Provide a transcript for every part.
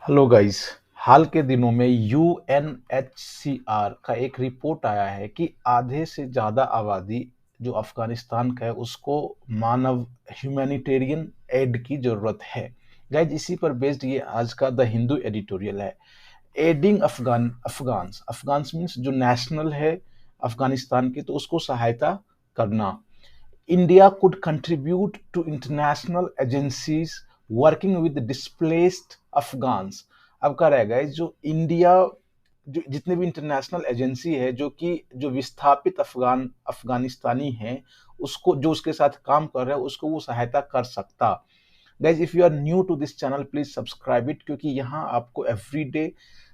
Hello guys. हाल के दिनों में यूएनएचसीआर का एक रिपोर्ट आया है कि आधे से ज़्यादा आबादी जो अफगानिस्तान का है उसको मानव ह्यूमैनिटेरियन एड की ज़रूरत है। गाइस, इसी पर बेस्ड ये आज का द हिंदू एडिटोरियल है। एडिंग अफगान्स अफगान्स मीन्स जो नेशनल है अफगानिस्तान के, तो उसको सहायता करना। India could contribute to international agencies working with displaced Afghans। अब क्या रहेगा जो इंडिया, जो जितने भी इंटरनेशनल एजेंसी है जो कि जो विस्थापित अफगानिस्तानी हैं उसको, जो उसके साथ काम कर रहा है उसको वो सहायता कर सकता। Guys, if you are new to this channel please subscribe it, क्योंकि यहाँ आपको एवरीडे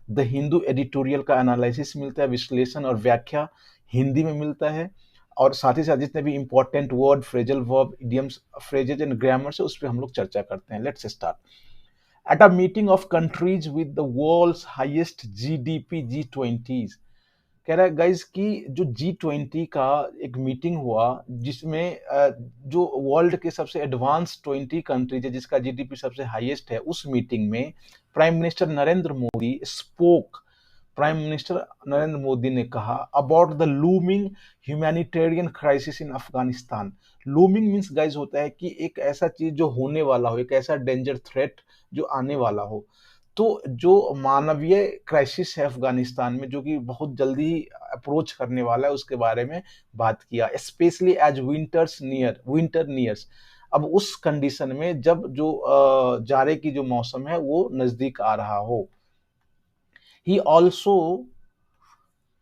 द हिंदू एडिटोरियल का एनालिसिस मिलता है, विश्लेषण और व्याख्या हिंदी में मिलता है। और साथ ही साथ जितने भी important word, phrasal verb, idioms, phrases and grammar है उस पर हम लोग चर्चा करते हैं। Let's start. At a meeting of countries with the world's highest GDP G20, कह रहा है गाइज कि जो G20 का एक मीटिंग हुआ जिसमें जो वर्ल्ड के सबसे एडवांस 20 कंट्रीज है जिसका जीडीपी सबसे हाईएस्ट है, उस मीटिंग में prime minister Narendra Modi spoke. Prime minister Narendra Modi ने कहा about the looming humanitarian crisis in Afghanistan. Looming means guys होता है कि एक ऐसा चीज जो होने वाला हो, एक ऐसा डेंजर थ्रेट जो आने वाला हो। तो जो मानवीय क्राइसिस है अफगानिस्तान में जो कि बहुत जल्दी अप्रोच करने वाला है उसके बारे में बात किया, स्पेशली एज विंटर नियर्स। अब उस कंडीशन में जब जो जाड़े की जो मौसम है वो नजदीक आ रहा हो। He also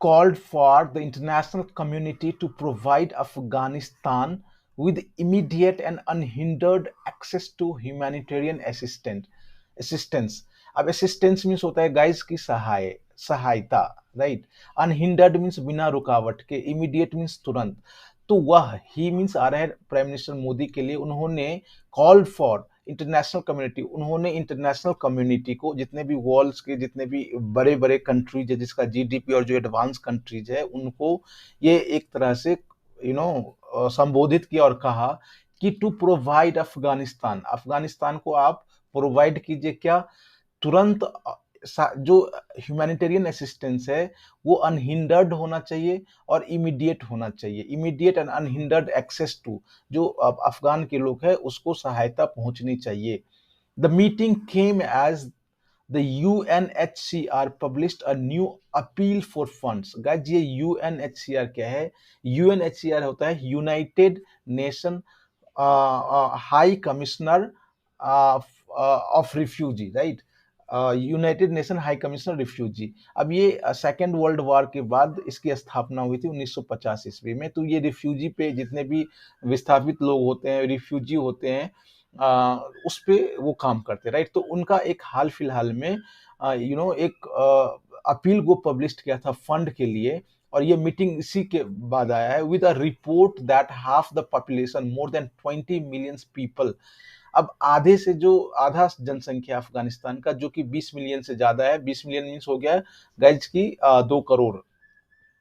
called for the international community to provide Afghanistan with immediate and unhindered access to humanitarian assistance। अब असिस्टेंस मीन्स होता है गाइस की सहायता, राइट। अनहिंडर्ड मीन्स बिना रुकावट के, इमीडिएट मीन्स तुरंत। तो वह ही मीन्स आ रहा है प्राइम मिनिस्टर मोदी के लिए। उन्होंने कॉल्ड फॉर इंटरनेशनल कम्युनिटी, उन्होंने इंटरनेशनल कम्युनिटी को, जितने भी वर्ल्ड्स के जितने भी बड़े बड़े कंट्रीज है जिसका जीडीपी और जो एडवांस कंट्रीज है उनको ये एक तरह से संबोधित किया और कहा कि टू प्रोवाइड अफगानिस्तान, अफगानिस्तान को आप प्रोवाइड कीजिए क्या, तुरंत जो ह्यूमैनिटेरियन असिस्टेंस है वो अनहिंडर्ड होना चाहिए और इमीडिएट होना चाहिए। Immediate and unhindered access to, जो अफगान के लोग हैं उसको सहायता पहुंचनी चाहिए। The meeting came as the UNHCR published a new appeal for funds। Guys, ये UNHCR क्या है? UNHCR होता है United Nation High Commissioner of refugee, right. United Nation High Commissioner refugee. अब ये सेकेंड वर्ल्ड वॉर के बाद इसकी स्थापना हुई थी 1950 ईस्वी में। तो ये रिफ्यूजी पे जितने भी विस्थापित लोग होते हैं, रिफ्यूजी होते हैं, उस पे वो काम करते, राइट। तो उनका एक हाल फिलहाल में एक अपील को पब्लिश किया था फंड के लिए, और ये मीटिंग इसी के बाद आया है with a report that half the population more than 20 million people. अब आधे से जो आधा जनसंख्या अफगानिस्तान का जो कि 20 मिलियन से ज्यादा है, 20 मिलियन मीन्स हो गया गाइज की 2 crore,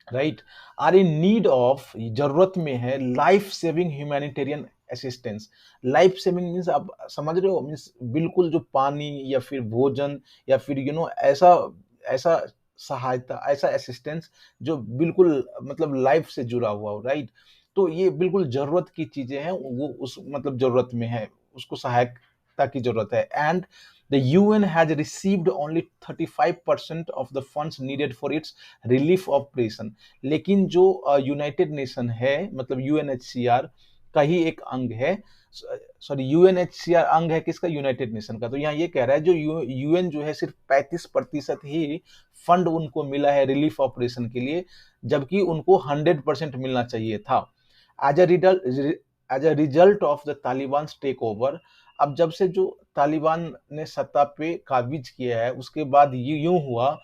right, are in need of, जरूरत में है life saving humanitarian assistance. Life saving means आप समझ रहे हो, मीन्स बिल्कुल जो पानी या फिर भोजन या फिर ऐसा ऐसा सहायता, ऐसा असिस्टेंस जो बिल्कुल मतलब लाइफ से जुड़ा हुआ हो, राइट। तो ये बिल्कुल जरूरत की चीजें हैं, वो उस मतलब जरूरत में है, उसको सहायता की जरूरत है। And the UN has received only 35% of the funds needed for its relief operation. लेकिन जो यूनाइटेड नेशन है, मतलब यूएनएचसीआर का ही एक अंग है, सॉरी यूएनएचसीआर अंग है किसका? यूनाइटेड नेशन का। तो यहाँ ये कह रहा है जो यूएन जो है सिर्फ 35% ही फंड उनको मिला है रिलीफ ऑपरेशन के लिए, जबकि उनको 100% मिलना चाहिए था। As a result of the Taliban take over, अब जब से जो तालिबान ने सत्ता पे काबिज किया है उसके बाद ये यूं हुआ,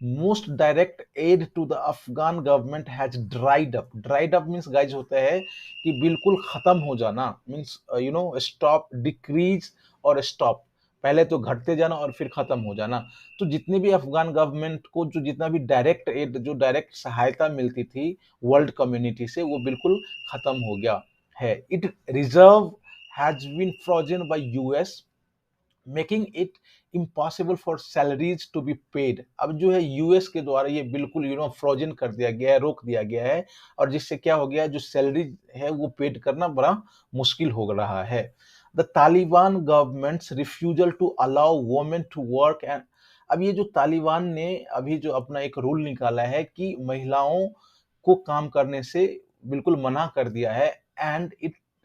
most direct aid to the Afghan government has dried up. Dried up means guys होता है कि बिल्कुल खत्म हो जाना, मीन्स स्टॉप, डिक्रीज और स्टॉप, पहले तो घटते जाना और फिर खत्म हो जाना। तो जितने भी अफगान गवर्नमेंट को जो जितना भी डायरेक्ट एड, जो डायरेक्ट सहायता मिलती थी वर्ल्ड कम्युनिटी से, वो बिल्कुल खत्म हो गया है। It reserve has been frozen by US, making it impossible for salaries to be paid. अब जो है यूएस के द्वारा ये बिल्कुल फ्रोजन कर दिया गया है, रोक दिया गया है, और जिससे क्या हो गया, जो सैलरी है वो पेड करना बड़ा मुश्किल हो रहा है। The Taliban government's refusal to allow women to work and, अब ये जो तालिबान ने अभी जो अपना एक रूल निकाला है कि महिलाओं को काम करने से बिल्कुल मना कर दिया है, and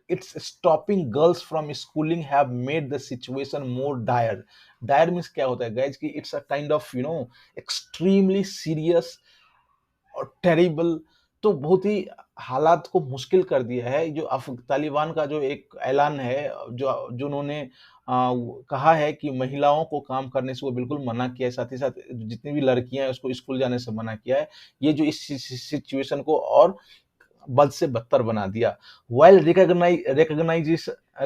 it's stopping girls from schooling have made the situation more dire. Dire means क्या होता है गाइज, कि it's a kind of extremely serious और टेरिबल। तो बहुत ही हालात को मुश्किल कर दिया है। जो तालिबान का जो एक ऐलान है, जो जो उन्होंने कहा है कि महिलाओं को काम करने से वो बिल्कुल मना किया है, साथ ही साथ जितनी भी लड़कियां हैं उसको स्कूल जाने से मना किया है। ये जो इस सिचुएशन को और बद से बदतर बना दिया। While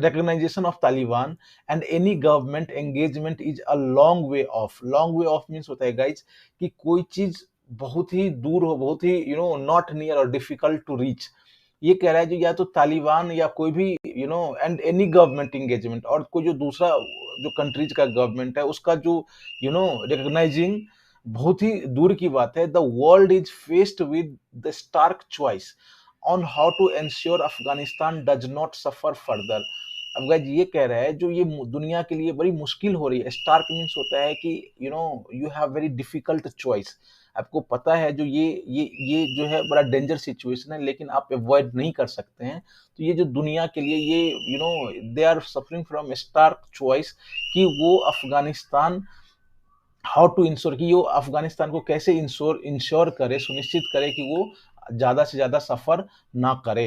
recognition of Taliban and any government engagement is a long way off. Long way off means होता है guys कि कोई चीज बहुत ही दूर हो, बहुत ही नॉट नियर और डिफिकल्ट टू रीच। ये कह रहा है जो या तो तालिबान या कोई भी एंड एनी गवर्नमेंट एंगेजमेंट, और कोई जो दूसरा जो कंट्रीज का गवर्नमेंट है उसका जो रिकॉग्नाइजिंग बहुत ही दूर की बात है। The world is faced with the stark choice on how to ensure Afghanistan does not suffer further. अब गाइस ये कह रहा है जो ये दुनिया के लिए बड़ी मुश्किल हो रही है। स्टार्क मीन्स होता है कि you have very difficult choice. आपको पता है जो ये जो है बड़ा डेंजर सिचुएशन है, लेकिन आप अवॉइड नहीं कर सकते हैं। तो ये जो दुनिया के लिए ये they are suffering from stark choice कि वो अफगानिस्तान हाउ टू इंश्योर कि वो अफगानिस्तान को कैसे इंश्योर करे, सुनिश्चित करे कि वो ज्यादा से ज्यादा सफर ना करे।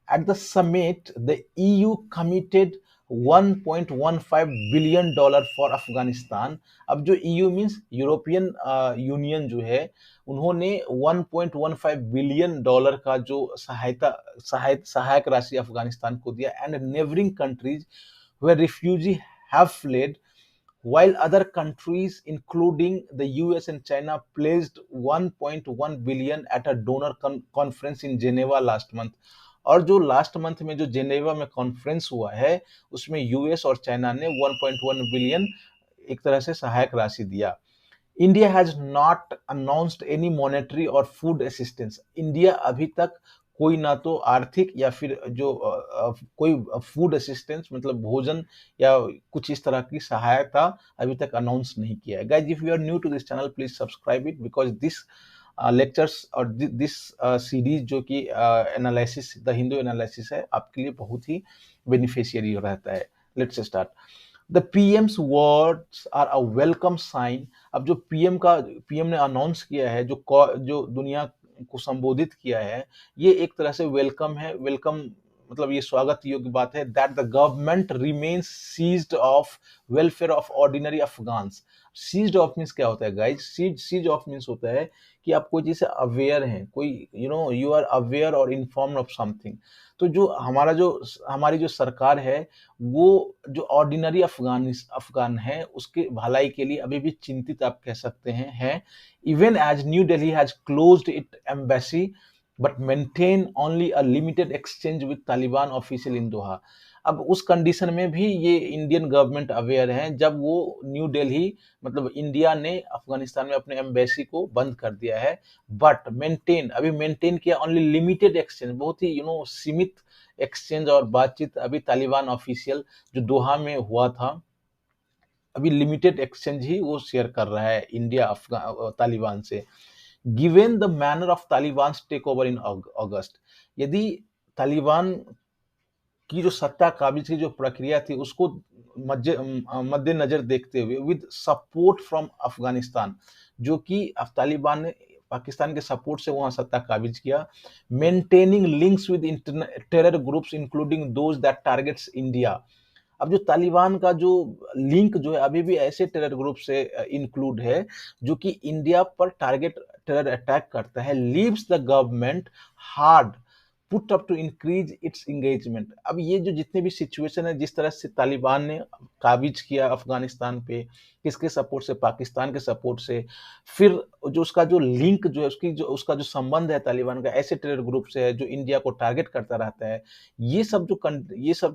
At the summit the EU committed 1.15 billion dollar for Afghanistan. अब जो ईयू मींस यूरोपियन यूनियन जो है, उन्होंने 1.15 बिलियन डॉलर का जो सहायक राशि अफगानिस्तान को दिया। And neighbouring countries where refugee have fled, while other countries including the US and China pledged 1.1 billion at a donor conference in Geneva last month। और जो लास्ट मंथ में जो जेनेवा में कॉन्फ्रेंस हुआ है उसमें यूएस और चाइना ने 1.1 बिलियन एक तरह से सहायक राशि दिया। India has not announced any monetary और फूड असिस्टेंस। इंडिया अभी तक कोई ना तो आर्थिक या फिर जो कोई फूड असिस्टेंस मतलब भोजन या कुछ इस तरह की सहायता अभी तक अनाउंस नहीं किया है। Guys if you are new to this channel please subscribe it, because this lectures और दिस सीरीज जो कि एनालिसिस द हिंदू एनालिसिस है आपके लिए बहुत ही बेनिफिशियरी रहता है। Let's start. The PM's words are a welcome sign. अब जो पीएम ने अनाउंस किया है, जो दुनिया को संबोधित किया है, ये एक तरह से वेलकम है। वेलकम मतलब ये स्वागत योग्य बात है। That the government remains seized of welfare of ordinary Afghans. Seized of means क्या होता है गाइज? सीज ऑफ मीन्स होता है कि आप कोई चीज से अवेयर हैं, कोई यू आर अवेयर और इन्फॉर्म्ड ऑफ समथिंग। तो जो हमारी जो सरकार है वो जो ऑर्डिनरी अफगान है उसके भलाई के लिए अभी भी चिंतित आप कह सकते हैं। Even as New Delhi has closed it embassy but maintain only a limited exchange with Taliban official in Doha. अब उस कंडीशन में भी ये इंडियन गवर्नमेंट अवेयर है जब वो न्यू दिल्ली मतलब इंडिया ने अफगानिस्तान में अपने एम्बेसी को बंद कर दिया है, बट अभी मेंटेन किया ओनली लिमिटेड एक्सचेंज, बहुत ही सीमित एक्सचेंज और बातचीत अभी तालिबान ऑफिशियल जो दोहा में हुआ था, अभी लिमिटेड एक्सचेंज ही वो शेयर कर रहा है इंडिया तालिबान से। Given the manner of Taliban take over in August, यदि तालिबान की जो सत्ता काबिज की जो प्रक्रिया थी उसको मद्देनजर देखते हुए विद सपोर्ट फ्रॉम अफगानिस्तान, जो कि तालिबान ने पाकिस्तान के सपोर्ट से वहां सत्ता काबिज किया। Maintaining links with terror groups including those that targets India. अब जो तालिबान का जो लिंक जो है अभी भी ऐसे टेरर ग्रुप से इंक्लूड है जो कि इंडिया पर टारगेट टेरर अटैक करता है। Leaves the government hard put up to increase its engagement. अब ये जो जितने भी सिचुएशन है, जिस तरह से तालिबान ने काबिज किया अफगानिस्तान पे, किसके सपोर्ट से, पाकिस्तान के सपोर्ट से। फिर जो उसका जो लिंक जो है, उसका जो संबंध है तालिबान का ऐसे टेरर ग्रुप से है जो इंडिया को टारगेट करता रहता है। ये सब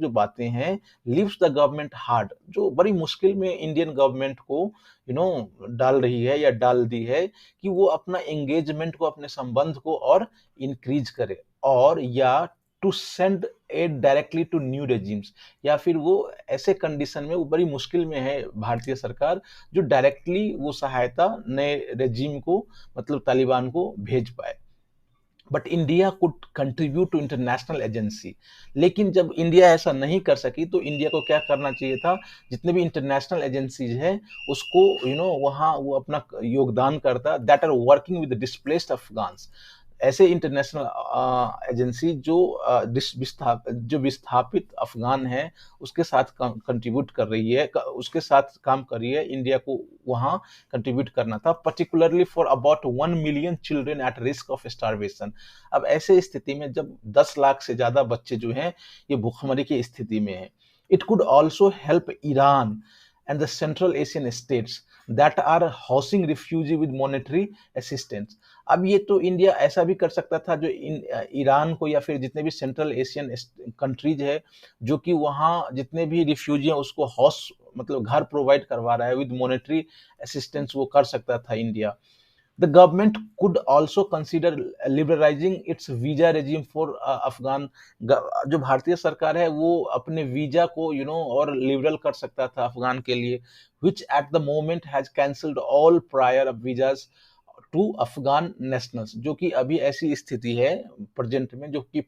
जो बातें हैं लिव्स द गवर्नमेंट हार्ड, जो बड़ी मुश्किल में इंडियन गवर्नमेंट को डाल रही है या डाल दी है कि वो अपना एंगेजमेंट को, अपने संबंध को और इंक्रीज करे, और या to send aid directly to new regimes, या फिर वो ऐसे कंडीशन में, वो बड़ी मुश्किल में है भारतीय सरकार, जो डायरेक्टली वो सहायता नए रेजिम को, मतलब तालिबान को भेज पाए। But India could contribute to international agency. लेकिन जब इंडिया ऐसा नहीं कर सकी तो इंडिया को क्या करना चाहिए था, जितने भी इंटरनेशनल एजेंसीज हैं उसको वहाँ वो अपना योगदान करता, that are working with displaced Afghans. ऐसे इंटरनेशनल एजेंसी जो विस्थापित अफगान है उसके साथ कंट्रीब्यूट कर रही है, उसके साथ काम कर रही है, इंडिया को वहां कंट्रीब्यूट करना था, particularly for about 1 million children at risk of starvation. अब ऐसे स्थिति में जब 10 लाख से ज्यादा बच्चे जो हैं ये भूखमरी की स्थिति में हैं। It could also help Iran and the Central Asian states that are housing refugee with monetary assistance। अब ये तो इंडिया ऐसा भी कर सकता था, जो ईरान को या फिर जितने भी सेंट्रल एशियन कंट्रीज है जो कि वहाँ जितने भी रिफ्यूजी हैं उसको हाउस, मतलब घर प्रोवाइड करवा रहा है विद मॉनेटरी असिस्टेंस, वो कर सकता था India. The government could also consider liberalizing its visa regime for Afghan. जो भारतीय सरकार है वो अपने वीजा को और लिबरल कर सकता था अफगान के लिए, which at the moment has cancelled all prior visas to Afghan nationals. जो कि अभी ऐसी स्थिति है प्रेजेंट में, जो कि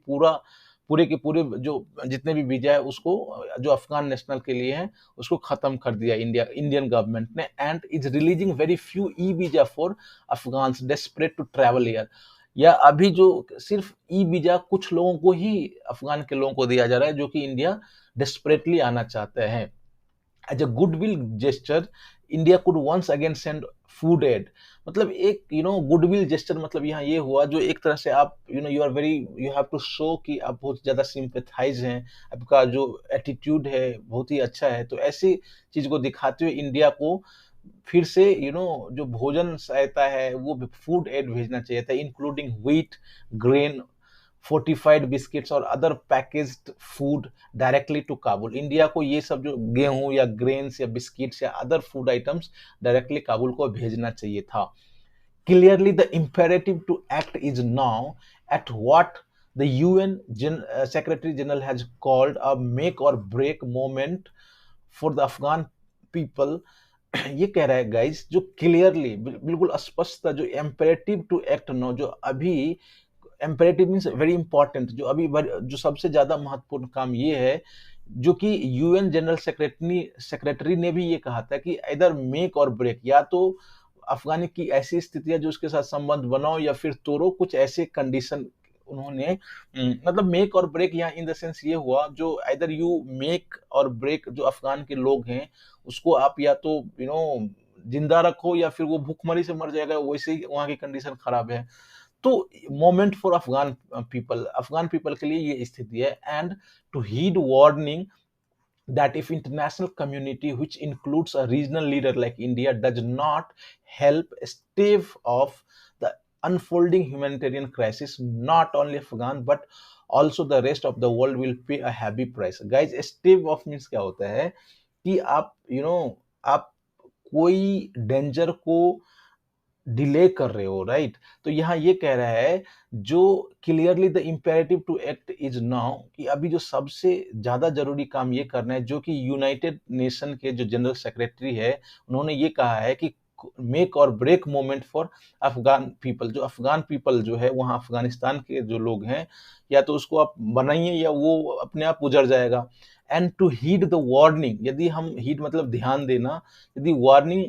पूरे के पूरे जो जितने भी वीजा है उसको, जो अफगान नेशनल के लिए है, उसको खत्म कर दिया इंडियन गवर्नमेंट ने, and is releasing very few e visa for Afghans desperate to travel here. या अभी जो सिर्फ ई वीजा कुछ लोगों को ही, अफगान के लोगों को दिया जा रहा है जो कि इंडिया डेस्परेटली आना चाहते हैं। As a goodwill gesture India could once again send food aid. मतलब एक गुडविल जेस्चर, मतलब यहाँ ये हुआ जो एक तरह से आप you are very, you have to show कि आप बहुत ज्यादा सिंपैथाइज हैं, आपका जो एटीट्यूड है बहुत ही अच्छा है, तो ऐसी चीज को दिखाते हुए इंडिया को फिर से जो भोजन सहायता है वो फूड एड भेजना चाहिए था, including wheat, grain, fortified biscuits और other packaged food directly to Kabul. India को ये सब जो गेहूं या ग्रेन्स या बिस्किट्स या other food items directly Kabul को भेजना चाहिए था। Clearly, the imperative to act is now at what the UN Secretary General has called a make or break moment for the Afghan people। ये कह रहा है गाइस, जो क्लियरली बिल्कुल स्पष्ट जो इम्पेरेटिव टू एक्ट नो, जो अभी इम्पेरेटिव मीन्स वेरी इंपॉर्टेंट, जो अभी जो सबसे ज्यादा महत्वपूर्ण काम ये है, जो कि यूएन जनरल सेक्रेटरी ने भी ये कहा था कि इधर मेक और ब्रेक, या तो अफगानी की ऐसी स्थिति है जो उसके साथ संबंध बनाओ या फिर तोड़ो, कुछ ऐसे कंडीशन उन्होंने मतलब मेक और ब्रेक यहाँ इन द सेंस ये हुआ, जो इधर यू मेक और ब्रेक, जो अफगान के लोग हैं उसको आप या तो जिंदा रखो या फिर वो भूखमरी से मर जाएगा, वैसे ही वहाँ की कंडीशन खराब है। तो मोमेंट फॉर अफगान पीपल के लिए ये स्थिति है, and to heed warning that if international community, which includes a regional leader like India, does not help stave off the unfolding humanitarian crisis, not only Afghan but also the rest of the world will pay a heavy price। Guys, stave off means क्या होता है कि आप आप कोई danger को delay कर रहे हो, राइट। तो यहाँ ये कह रहा है, जो clearly the imperative to act is now, कि अभी जो सबसे ज्यादा जरूरी काम ये करना है, जो कि यूनाइटेड नेशन के जो जनरल सेक्रेटरी है उन्होंने ये कहा है कि make or break moment for Afghan people. जो अफगान पीपल जो है वहाँ अफगानिस्तान के जो लोग हैं, या तो उसको आप बनाइए या वो अपने आप उजड़ जाएगा। And to heed the warning, यदि हम हीड मतलब ध्यान देना, यदि वार्निंग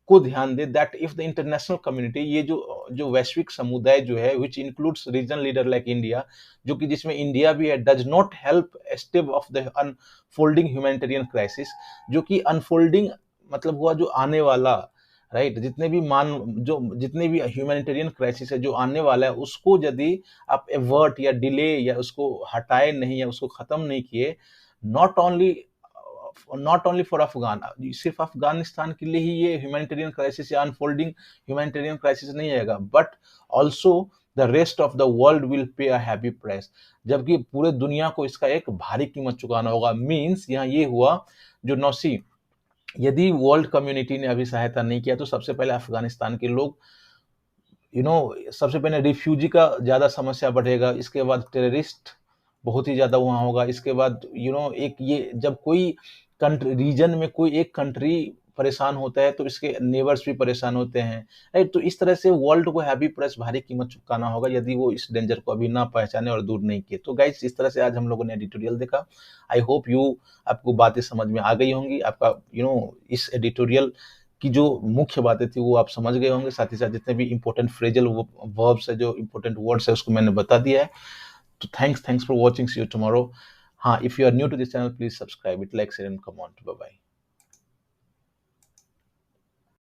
को ध्यान दे, that if the international community, ये जो वैश्विक समुदाय जो है, which includes regional leader like India, जो कि जिसमें इंडिया भी है, does not help step of the unfolding humanitarian crisis. जो कि अनफोल्डिंग मतलब हुआ जो आने वाला, राइट, जितने भी ह्यूमैनिटेरियन क्राइसिस है जो आने वाला है, उसको यदि आप एवर्ट या डिले या उसको हटाए नहीं या उसको खत्म नहीं किए, not only not only for Afghan, सिर्फ अफगानिस्तान के लिए ही ये ह्यूमैनिटेरियन क्राइसिस या अनफोल्डिंग ह्यूमैनिटेरियन क्राइसिस नहीं आएगा, but also the rest of the world will pay a heavy price, जबकि पूरे दुनिया को इसका एक भारी कीमत चुकाना होगा। मीन्स यहाँ ये हुआ जो नौसी, यदि वर्ल्ड कम्युनिटी ने अभी सहायता नहीं किया तो सबसे पहले अफगानिस्तान के लोग सबसे पहले रिफ्यूजी का ज्यादा समस्या बढ़ेगा, इसके बाद टेररिस्ट बहुत ही ज्यादा वहां होगा, इसके बाद एक ये जब कोई कंट्री रीजन में कोई एक कंट्री परेशान होता है तो इसके नेबर्स भी परेशान होते हैं, राइट। तो इस तरह से वर्ल्ड को हैवी प्राइस, भारी कीमत चुकाना होगा यदि वो इस डेंजर को अभी ना पहचाने और दूर नहीं किए। तो गाइस, इस तरह से आज हम लोगों ने एडिटोरियल देखा। आई होप आपको बातें समझ में आ गई होंगी, आपका इस एडिटोरियल की जो मुख्य बातें थी वो आप समझ गए होंगे, साथ ही साथ जितने भी इंपॉर्टेंट फ्रेजल वर्ब्स है, जो इंपॉर्टेंट वर्ड्स है, उसको मैंने बता दिया है। तो thanks for watching, see you tomorrow. हाँ, if you are new to this channel, please subscribe it, like share and comment. Bye bye.